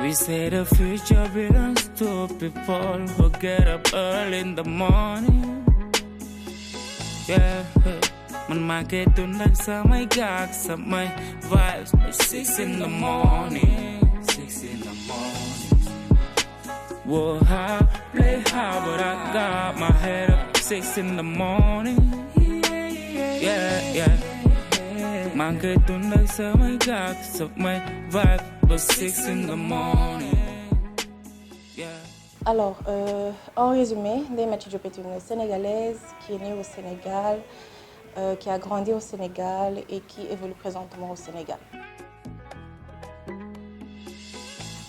We say the future belongs to people who get up early in the morning. Yeah, man, my get to like some got some my vibes. 6 in the morning, 6 in the morning. Whoa, high, play high, but I got my head up 6 in the morning. Yeah, yeah. Man, get to like some got some my vibes. But 6 in the morning. Yeah. Alors, en résumé, Ndeye Mathi Diop est une Sénégalaise qui est née au Sénégal, qui a grandi au Sénégal et qui évolue présentement au Sénégal.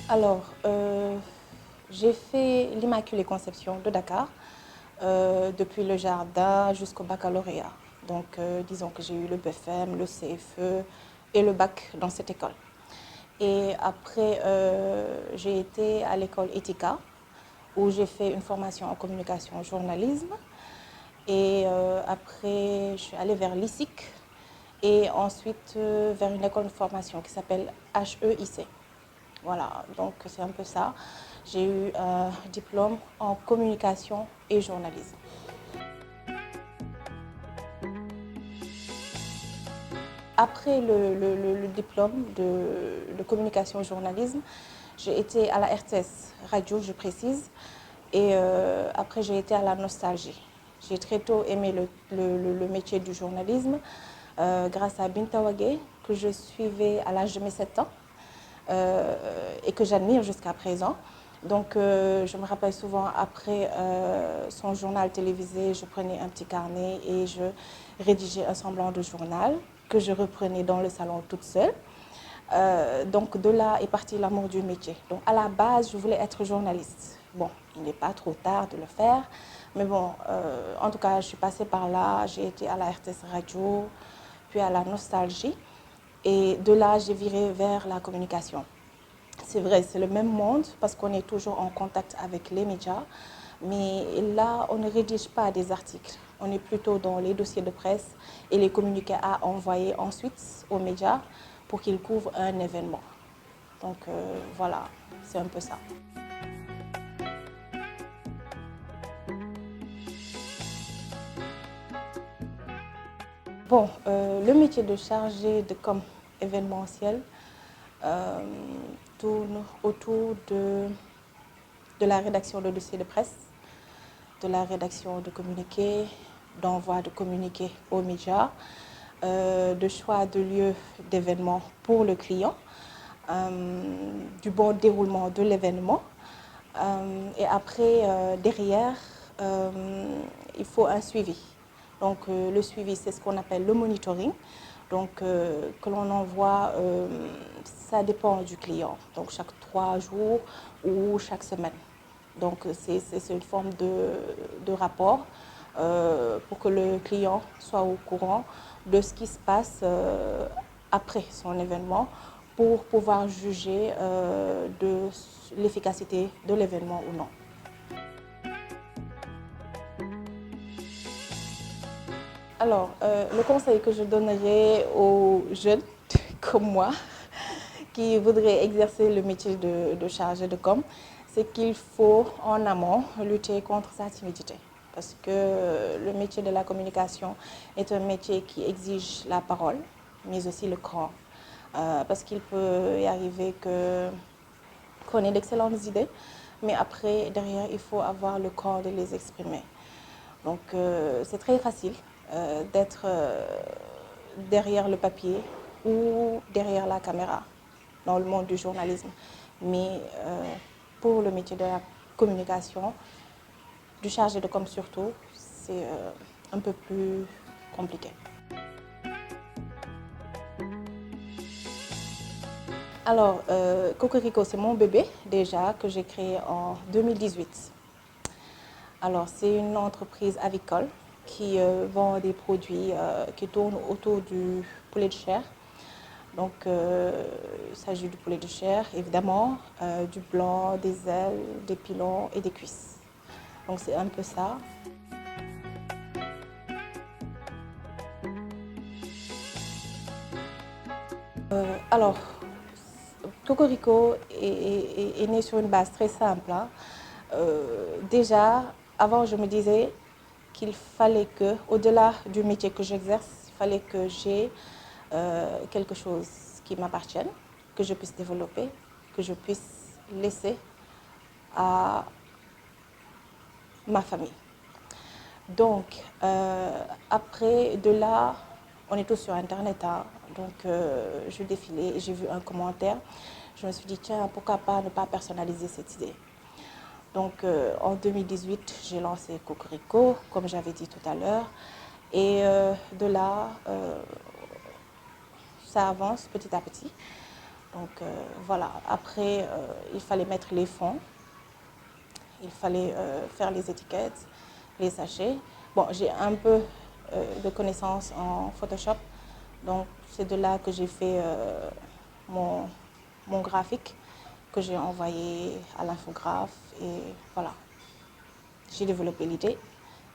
Alors, j'ai fait l'Immaculée Conception de Dakar, depuis le jardin jusqu'au baccalauréat. Donc, disons que j'ai eu le BFM, le CFE et le bac dans cette école. Et après, j'ai été à l'école Etika, où j'ai fait une formation en communication et journalisme. Et après, je suis allée vers l'ISIC et ensuite vers une école de formation qui s'appelle HEIC. Voilà, donc c'est un peu ça. J'ai eu un diplôme en communication et journalisme. Après le diplôme de communication et journalisme, j'ai été à la RTS Radio, je précise, et après j'ai été à la Nostalgie. J'ai très tôt aimé le métier du journalisme grâce à Binta Wagé, que je suivais à l'âge de mes 7 ans et que j'admire jusqu'à présent. Donc je me rappelle souvent après son journal télévisé, je prenais un petit carnet et je rédigeais un semblant de journal que je reprenais dans le salon toute seule. Donc de là est parti l'amour du métier. Donc à la base, je voulais être journaliste. Bon, il n'est pas trop tard de le faire, mais bon, en tout cas, je suis passée par là, j'ai été à la RTS Radio, puis à la Nostalgie, et de là, j'ai viré vers la communication. C'est vrai, c'est le même monde parce qu'on est toujours en contact avec les médias, mais là, on ne rédige pas des articles. On est plutôt dans les dossiers de presse et les communiqués à envoyer ensuite aux médias pour qu'ils couvrent un événement. Donc voilà, c'est un peu ça. Bon, le métier de chargé de com événementiel tourne autour de la rédaction de dossiers de presse, de la rédaction de communiqués, d'envoi de communiqués aux médias, de choix de lieu d'événement pour le client, du bon déroulement de l'événement. Et après, derrière, il faut un suivi. Donc le suivi, c'est ce qu'on appelle le monitoring. Donc que l'on envoie, ça dépend du client. Donc chaque 3 jours ou chaque semaine. Donc c'est une forme de rapport pour que le client soit au courant de ce qui se passe après son événement pour pouvoir juger de l'efficacité de l'événement ou non. Alors, le conseil que je donnerais aux jeunes comme moi qui voudraient exercer le métier de chargé de com, c'est qu'il faut en amont lutter contre sa timidité. Parce que le métier de la communication est un métier qui exige la parole, mais aussi le cran. Parce qu'il peut y arriver qu'on ait d'excellentes idées, mais après, derrière, il faut avoir le cran de les exprimer. Donc, c'est très facile d'être derrière le papier ou derrière la caméra dans le monde du journalisme. Mais pour le métier de la communication, du chargé de com surtout, c'est un peu plus compliqué. Alors, Cocorico, c'est mon bébé déjà que j'ai créé en 2018. Alors, c'est une entreprise avicole qui vend des produits qui tournent autour du poulet de chair. Donc, il s'agit du poulet de chair, évidemment, du blanc, des ailes, des pilons et des cuisses. Donc, c'est un peu ça. Alors, Cocorico est né sur une base très simple, hein. Déjà, avant, je me disais qu'il fallait que, au-delà du métier que j'exerce, il fallait que j'ai quelque chose qui m'appartienne, que je puisse développer, que je puisse laisser à ma famille. Donc, après, de là, on est tous sur Internet, hein. Donc, je défilais et j'ai vu un commentaire. Je me suis dit, tiens, pourquoi pas ne pas personnaliser cette idée. Donc, en 2018, j'ai lancé Cocorico, comme j'avais dit tout à l'heure. Et de là, ça avance petit à petit. Donc, voilà. Après, il fallait mettre les fonds. Il fallait faire les étiquettes, les sachets. Bon, j'ai un peu de connaissances en Photoshop. Donc, c'est de là que j'ai fait mon graphique, que j'ai envoyé à l'infographe. Et voilà, j'ai développé l'idée,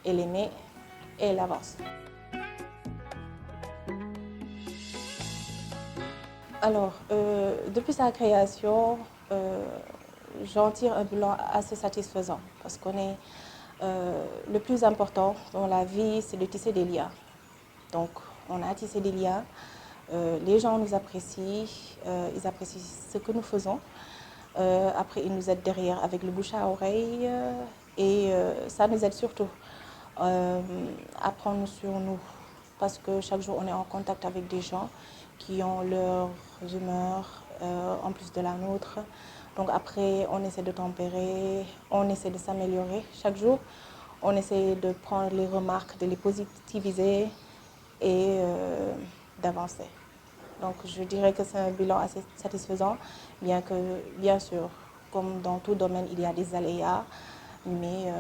elle est née et elle avance. Alors, depuis sa création, j'en tire un bilan assez satisfaisant parce qu'on est le plus important dans la vie, c'est de tisser des liens. Donc, on a tissé des liens, les gens nous apprécient, ils apprécient ce que nous faisons. Après, ils nous aident derrière avec le bouche à oreille et ça nous aide surtout à prendre sur nous parce que chaque jour, on est en contact avec des gens qui ont leurs humeurs en plus de la nôtre. Donc après, on essaie de tempérer, on essaie de s'améliorer chaque jour. On essaie de prendre les remarques, de les positiviser et d'avancer. Donc je dirais que c'est un bilan assez satisfaisant, bien que, bien sûr, comme dans tout domaine, il y a des aléas, mais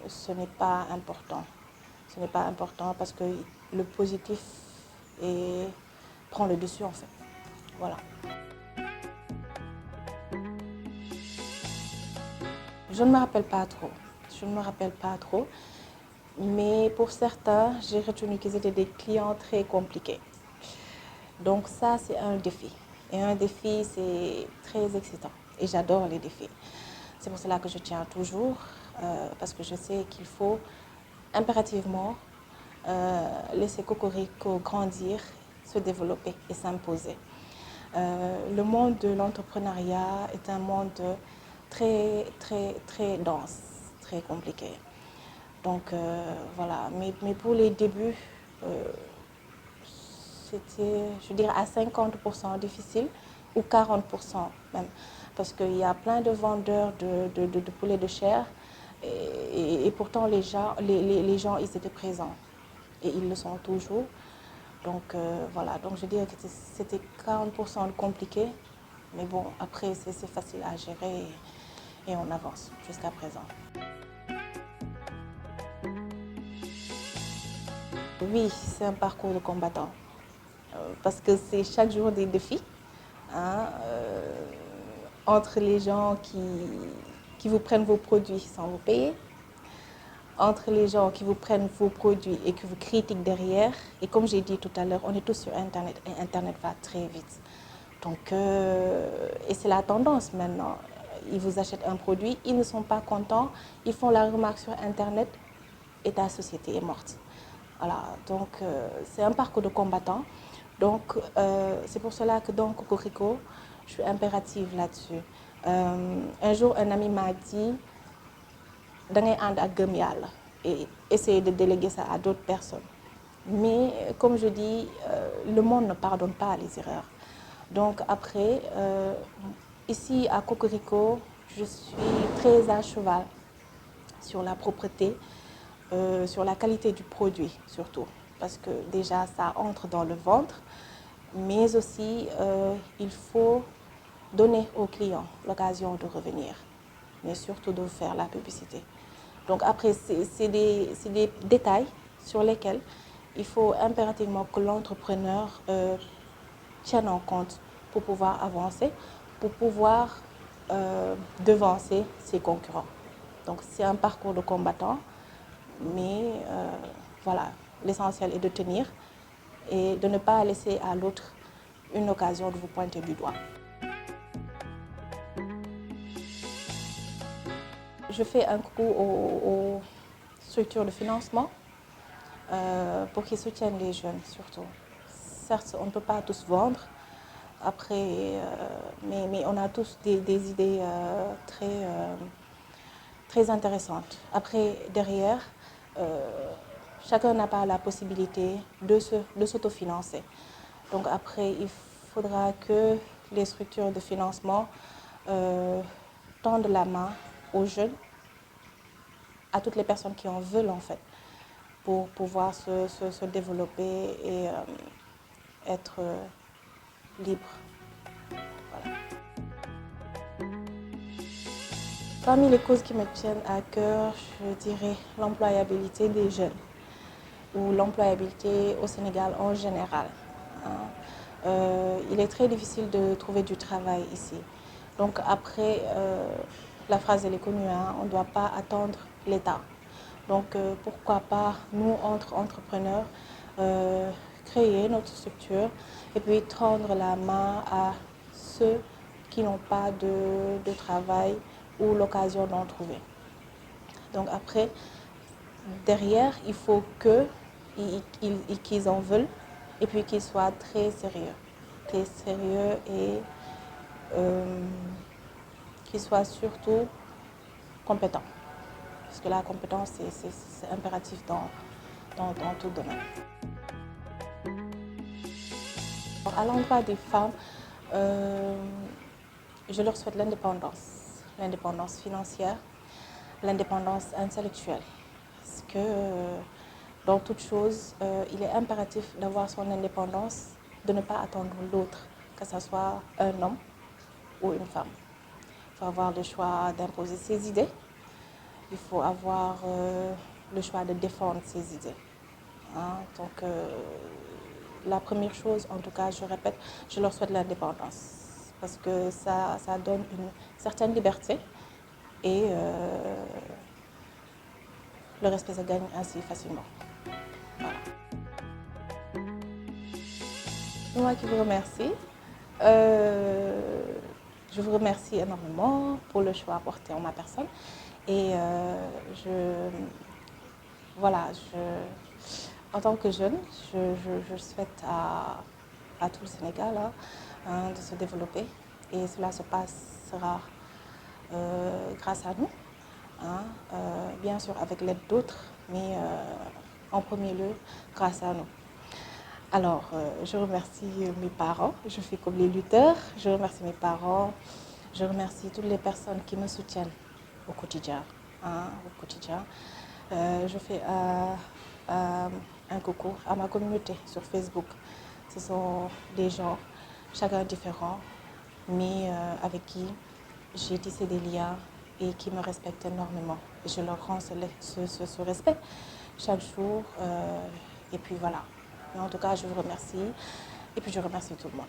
ce n'est pas important. Ce n'est pas important parce que le positif prend le dessus en fait. Voilà. Je ne me rappelle pas trop. Je ne me rappelle pas trop. Mais pour certains, j'ai retenu qu'ils étaient des clients très compliqués. Donc ça, c'est un défi. Et un défi, c'est très excitant. Et j'adore les défis. C'est pour cela que je tiens toujours, parce que je sais qu'il faut impérativement laisser Cocorico grandir, se développer et s'imposer. Le monde de l'entrepreneuriat est un monde très, très, très dense, très compliqué. Donc voilà, mais pour les débuts, c'était, je dirais, à 50% difficile ou 40% même. Parce qu'il y a plein de vendeurs de poulets de chair et pourtant les gens, ils étaient présents et ils le sont toujours. Donc voilà, donc je dirais que c'était 40% compliqué, mais bon, après c'est facile à gérer et on avance jusqu'à présent. Oui, c'est un parcours de combattant parce que c'est chaque jour des défis, hein, entre les gens qui vous prennent vos produits sans vous payer, entre les gens qui vous prennent vos produits et qui vous critiquent derrière. Et comme j'ai dit tout à l'heure, on est tous sur Internet et Internet va très vite. Donc, et c'est la tendance maintenant. Ils vous achètent un produit, ils ne sont pas contents, ils font la remarque sur Internet et ta société est morte. Voilà, donc c'est un parcours de combattant. Donc c'est pour cela que dans Cocorico, je suis impérative là-dessus. Un jour, un ami m'a dit, da ngay ànd ak gëm yàlla et essayer de déléguer ça à d'autres personnes. Mais comme je dis, le monde ne pardonne pas les erreurs. Donc après, ici à Cocorico, je suis très à cheval sur la propreté, sur la qualité du produit surtout. Parce que déjà, ça entre dans le ventre, mais aussi, il faut donner aux clients l'occasion de revenir, mais surtout de faire la publicité. Donc après, c'est des détails sur lesquels il faut impérativement que l'entrepreneur tienne en compte pour pouvoir avancer, pour pouvoir devancer ses concurrents. Donc c'est un parcours de combattant, mais voilà, l'essentiel est de tenir et de ne pas laisser à l'autre une occasion de vous pointer du doigt. je fais un coucou aux structures de financement pour qu'ils soutiennent les jeunes surtout. Certes, on ne peut pas tous vendre, après, mais on a tous des idées très intéressantes. Après, derrière, chacun n'a pas la possibilité de s'autofinancer. Donc après, il faudra que les structures de financement tendent la main aux jeunes, à toutes les personnes qui en veulent en fait, pour pouvoir se développer et être libre. Voilà. Parmi les causes qui me tiennent à cœur, je dirais l'employabilité des jeunes ou l'employabilité au Sénégal en général. Il est très difficile de trouver du travail ici. Donc après, la phrase elle est connue, hein, on ne doit pas attendre l'État. Donc pourquoi pas, nous, entre entrepreneurs, créer notre structure et puis tendre la main à ceux qui n'ont pas de travail ou l'occasion d'en trouver. Donc après, derrière, il faut qu'ils en veulent et puis qu'ils soient très sérieux et qu'ils soient surtout compétents. Parce que la compétence, c'est impératif dans tout domaine. À l'endroit des femmes, je leur souhaite l'indépendance financière, l'indépendance intellectuelle. Parce que dans toute chose, il est impératif d'avoir son indépendance, de ne pas attendre l'autre, que ce soit un homme ou une femme. Il faut avoir le choix d'imposer ses idées, il faut avoir le choix de défendre ses idées. Hein? Donc, la première chose, en tout cas, je répète, je leur souhaite l'indépendance. Parce que ça donne une certaine liberté et le respect se gagne ainsi facilement. Voilà. C'est moi qui vous remercie. Je vous remercie énormément pour le choix porté en ma personne. Et en tant que jeune, je souhaite à tout le Sénégal de se développer. Et cela se passera grâce à nous, bien sûr avec l'aide d'autres, mais en premier lieu grâce à nous. Alors, je remercie mes parents, je fais comme les lutteurs, je remercie mes parents, je remercie toutes les personnes qui me soutiennent au quotidien. Je fais un coucou à ma communauté sur Facebook. Ce sont des gens, chacun différent, mais avec qui j'ai tissé des liens et qui me respectent énormément. Et je leur rends ce respect chaque jour. Et puis voilà. Mais en tout cas, je vous remercie et puis je remercie tout le monde.